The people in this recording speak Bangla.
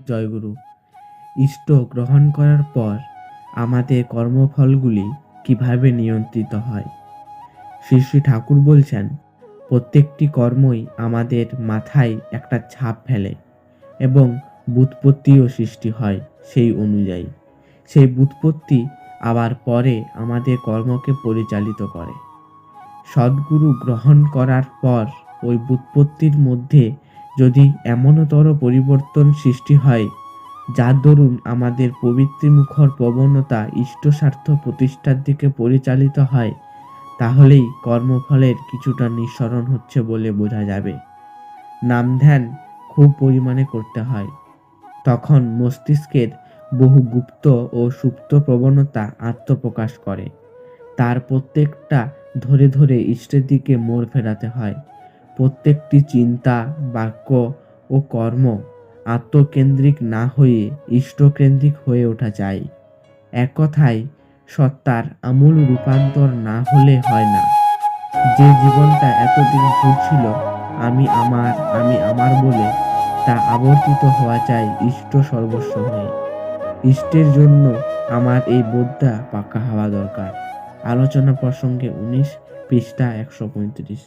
জয়গুরু। ইষ্ট গ্রহণ করার পর আমাদের কর্মফলগুলি কিভাবে নিয়ন্ত্রিত হয়? শ্রী শ্রী ঠাকুর বলছেন, প্রত্যেকটি কর্মই আমাদের মাথায় একটা ছাপ ফেলে এবং ব্যুৎপত্তিও সৃষ্টি হয় সেই অনুযায়ী। সেই ব্যুৎপত্তি আবার পরে আমাদের কর্মকে পরিচালিত করে। সদ্গুরু গ্রহণ করার পর ওই ব্যুৎপত্তির মধ্যে যদি এমনতর পরিবর্তন সৃষ্টি হয়, যার দরুন আমাদের প্রবৃত্তিমুখর প্রবণতা ইষ্টস্বার্থ প্রতিষ্ঠার দিকে পরিচালিত হয়, তাহলেই কর্মফলের কিছুটা নিঃসরণ হচ্ছে বলে বোঝা যাবে। নাম ধ্যান খুব পরিমাণে করতে হয়। তখন মস্তিষ্কের বহু গুপ্ত ও সুপ্ত প্রবণতা আত্মপ্রকাশ করে। তার প্রত্যেকটা ধরে ধরে ইষ্টের দিকে মোড় ফেরাতে হয়। প্রত্যেকটি চিন্তা, বাক্য ও কর্ম আত্মকেন্দ্রিক না হয়ে ইষ্টকেন্দ্রিক হয়ে ওঠা চাই। এক কথায়, সত্তার আমূল রূপান্তর না হলে হয় না। যে জীবনটা এতদিন ঘুরছিল আমি আমার বলে, তা আবর্তিত হওয়া চাই ইষ্ট সর্বস্ব হয়ে। ইষ্টের জন্য আমার এই বোধটা পাকা হওয়া দরকার। আলোচনা প্রসঙ্গে 19 পৃষ্ঠা 135।